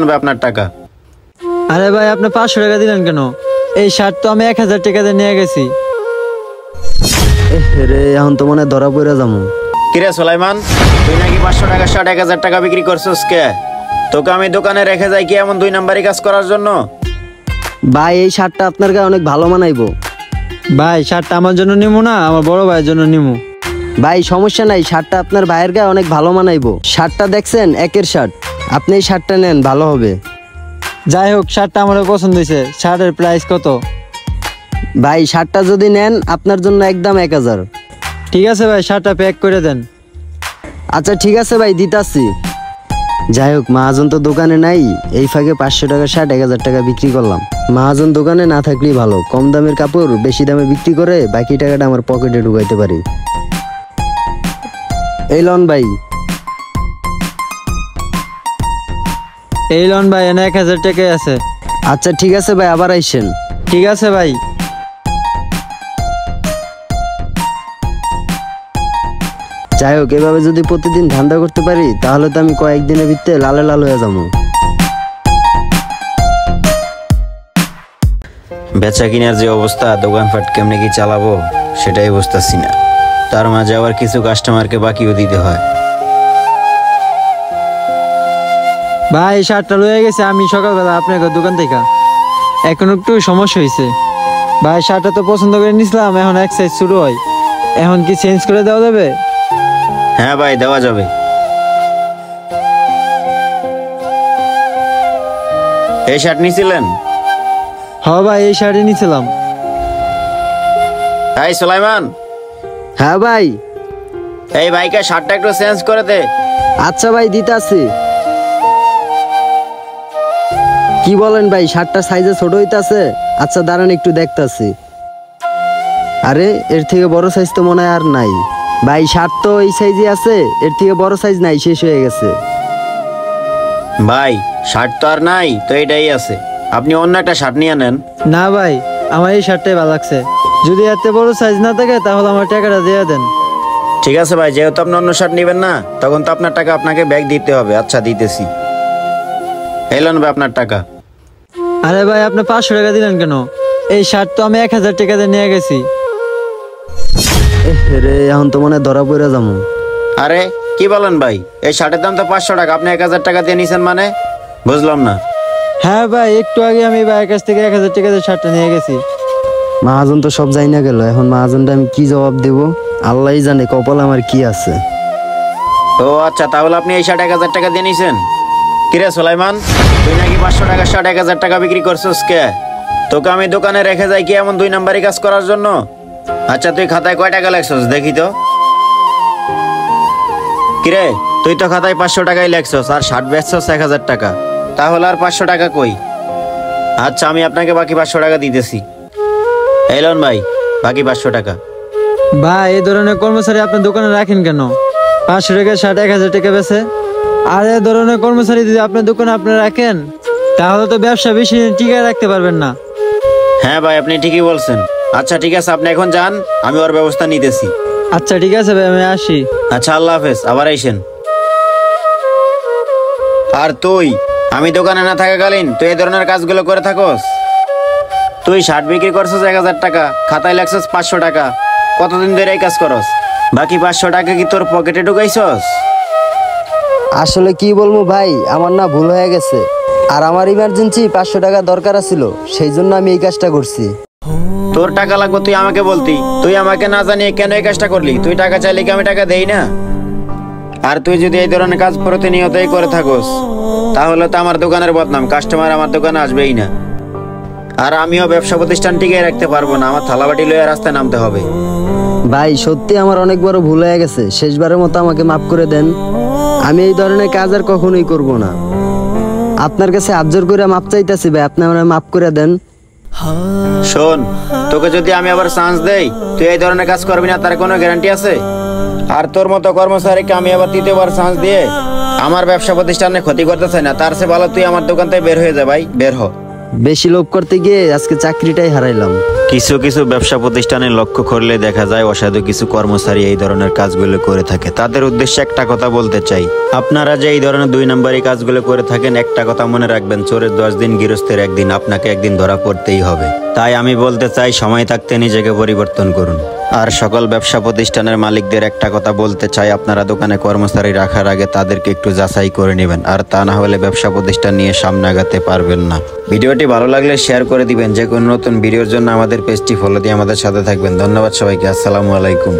ভাই আপনার টাকা। আরে ভাই আপনি 500 টাকা দিলেন কেন? এই শার্ট তো আমি 1000 টাকা দিয়ে নিয়ে গেছি। রে এখন তো মনে ধরা পড়ে যাবো। কিরে সুলাইমান, তুই নাকি 500 টাকা শার্ট 1000 টাকা বিক্রি করছিস কে? তোকে আমি দোকানে রেখে যাই কি এমন 2 নাম্বারি কাজ করার জন্য? ভাই এই শার্টটা আপনার গায়ে অনেক ভালো মানাইবো। ভাই শার্টটা আমার জন্য নিমু না, আমার বড় ভাইয়ের জন্য নিমু। ভাই সমস্যা নাই, শার্টটা আপনার ভাইয়ের গায়ে অনেক ভালো মানাইবো। শার্টটা দেখছেন একের শার্ট, আপনি এই শার্টটা নেন, ভালো হবে। যাই হোক শার্টটা আমার পছন্দ হয়েছে। শার্টের প্রাইস কত? ভাই শার্টটা যদি নেন আপনার জন্য একদম 1000। ঠিক আছে ভাই, শার্টটা প্যাক করে দেন। আচ্ছা ঠিক আছে ভাই, দিতাছি। যাই হোক মহাজন তো দোকানে নাই, এই ফাঁকে 500 টাকা শার্ট 1000 টাকা বিক্রি করলাম। মহাজন দোকানে না থাকলেই ভালো, কম দামের কাপড় বেশি দামে বিক্রি করে বাকি টাকাটা আমার পকেটে ঢুকাইতে পারি। এই লন ভাই। এই লোন ভাই, এনে 1000 টাকাই আছে। আচ্ছা ঠিক আছে ভাই, আবার আইসেন। ঠিক আছে ভাই। যাই হোক এভাবে যদি প্রতিদিন ধান্দা করতে পারি তাহলে তো আমি কয়েকদিনের ভিতরে লালে লাল হয়ে যাবো। বেচা কিনার যে অবস্থা, দোকানপাট কেমনে কি চালাবো সেটাই বুঝতেছি না। তার মাঝে আবার কিছু কাস্টমারকে বাকিও দিতে হয়। ভাই শার্টটা লয়ে গেছে আমি সকালবেলা আপনার দোকান থেকে। এখন একটু সমস্যা হয়েছে ভাই, শার্টটা তো পছন্দ করে নিছিলাম, এখন এক সাইজ শুরু হয়। এখন কি চেঞ্জ করে দেওয়া যাবে? হ্যাঁ ভাই, দেওয়া যাবে। এই শার্ট নিছিলেন? হ্যাঁ ভাই, এই শার্টই নিছিলাম। এই সুলাইমান। হ্যাঁ ভাই। এই ভাইকে শার্টটা একটু চেঞ্জ করে দে। আচ্ছা ভাই, দিতাছি। কি বলেন ভাই, শার্টটা সাইজে ছোট হইতাছে? আচ্ছা দাঁড়ান একটু দেখতাছি। আরে এর থেকে বড় সাইজ তো মনে হয় আর নাই। ভাই শার্ট তো এই সাইজে আছে, এর থেকে বড় সাইজ নাই, শেষ হয়ে গেছে। ভাই শার্ট তো আর নাই, তো এটাই আছে। আপনি অন্য একটা শার্ট নিয়ে নেন। না ভাই, আমার এই শার্টটাই ভালো লাগছে। যদি এত বড় সাইজ না থাকে তাহলে আমার টাকাটা দিয়ে দেন। ঠিক আছে ভাই, যেহেতু আপনি অন্য শার্ট নেবেন না, তখন তো আপনার টাকা আপনাকে ব্যাগ দিতে হবে। আচ্ছা দিতেছি। এলেন ভাই আপনার টাকা। আরে ভাই আপনি 500 টাকা দিলেন কেন? এই শার্ট তো আমি 1000 টাকা দিয়ে নিয়ে গেছি। রে এখন তো মনে ধরা পড়ে যাবো। আরে কি বলেন ভাই, এই শার্টের দাম তো 500 টাকা, আপনি 1000 টাকা দিয়ে নিছেন মানে? বুঝলাম না। হ্যাঁ ভাই, একটু আগে আমি ভাইয়ের কাছ থেকে 1000 টাকা দিয়ে শার্টটা নিয়ে গেছি। মহাজন তো সব যাই না গেল, এখন মহাজনটা আমি কি জবাব দেব? আল্লাহই জানে কপাল আমার কি আছে। ও আচ্ছা, তাহলে আপনি এই শার্ট 1000 টাকা দিয়ে নিছেন? কিরে সুলাইমান, তুই নাকি 500 টাকা শার্ট 1000 টাকা বিক্রি করছিস কে? তোকে আমি দোকানে রেখে যাই কি এমন 2 নাম্বারি কাজ করার জন্য? আচ্ছা তুই খাতায় কয় টাকা লেখছস দেখি তো। কিরে, তুই তো খাতায় 500 টাকাই লেখছস আর শার্ট বেচছস 1000 টাকা, তাহলে আর 500 টাকা কই? আচ্ছা আমি আপনাকে বাকি 500 টাকা দিতেছি। এলন ভাই, বাকি 500 টাকা। ভাই এই ধরনের কর্মচারী আপনার দোকানে রাখেন কেন? 500 টাকা শার্ট 1000 টাকা বেচে। আর এই ধরনের কর্মচারী যদি আপনার দোকানে আপনি রাখেন তাহলে তো ব্যবসা বেশি দিন টিকায় রাখতে পারবেন না। হ্যাঁ ভাই, আপনি ঠিকই বলছেন। আচ্ছা ঠিক আছে, আপনি এখন যান, আমি ওর ব্যবস্থা নিতেছি। আচ্ছা ঠিক আছে ভাই, আমি আসি। আচ্ছা আল্লাহ হাফেজ, আবার আইসেন। আর তুই, আমি দোকানে না থাকাকালীন তুই এই ধরনের কাজগুলো করে থাকস? তুই শার্ট বিক্রি করছিস 1000 টাকা, খাতায় লেখছিস 500 টাকা, কতদিন ধরে এই কাজ করস? বাকি 500 টাকা কি তোর পকেটে ঢুকাইছস? আসলে কি বলবো ভাই, আমার না ভুল হয়ে গেছে। আর আমার ইমার্জেন্সি 500 টাকা দরকার ছিল, সেই জন্য আমি এই কাজটা করছি। তোর টাকা লাগবে তুই আমাকে বলতি, তুই আমাকে না জানিয়ে কেন এই কাজটা করলি? তুই টাকা চাইলে কি আমি টাকা দেই না? আর তুই যদি এই ধরনের কাজ প্রতিনিয়তই করে থাকস তাহলে তো আমার দোকানের বদনাম, কাস্টমার আমার দোকানে আসবেই না। আর আমিও ব্যবসা প্রতিষ্ঠান টিকে রাখতে পারবো না, আমার থালাবাটি লইয়া রাস্তায় নামতে হবে। ভাই সত্যি আমার অনেক বড় ভুল হয়ে গেছে, শেষবারের মতো আমাকে মাফ করে দেন। আমি এই ধরনের কাজ আর কখনোই করব না। আপনার কাছে হাত জোর করে মাপ চাইতেছি ভাই, আপনি আমার মাফ করে দেন। শোন, তোকে যদি আমি আবার চান্স দেই তুই এই ধরনের কাজ করবি না তার কোনো গ্যারান্টি আছে? আর তোর মতো কর্মচারীকে আমি আবার তৃতীয়বার চান্স দিয়ে আমার ব্যবসা প্রতিষ্ঠানে ক্ষতি করতে চাই না। তার চেয়ে ভালো তুই আমার দোকান থেকে বের হয়ে যা ভাই, বের হ। বেশি লোভ করতে গিয়ে আজকে চাকরিটাই হারাইলাম। কিছু কিছু ব্যবসা প্রতিষ্ঠানে লক্ষ্য করলে দেখা যায় অসাধু কিছু কর্মচারী এই ধরনের কাজগুলো করে থাকে। তাদের উদ্দেশ্যে একটা কথা বলতে চাই, আপনারা যে এই ধরনের 2 নম্বরই কাজগুলো করে থাকেন, একটা কথা মনে রাখবেন, চোরের 10 দিন গৃহস্থের 1 দিন, আপনাকে একদিন ধরা পড়তেই হবে। তাই আমি বলতে চাই, সময় থাকতে নিজেকে পরিবর্তন করুন। আর সকল ব্যবসা প্রতিষ্ঠানের মালিকদের একটা কথা বলতে চাই, আপনারা দোকানে কর্মচারী রাখার আগে তাদেরকে একটু যাচাই করে নেবেন, আর তা না হলে ব্যবসা প্রতিষ্ঠান নিয়ে সামনে আগাতে পারবেন না। ভিডিওটি ভালো লাগলে শেয়ার করে দিবেন। যে কোনো নতুন ভিডিওর জন্য আমাদের পেজটি ফলো দিয়ে আমাদের সাথে থাকবেন। ধন্যবাদ সবাইকে। আসসালামু আলাইকুম।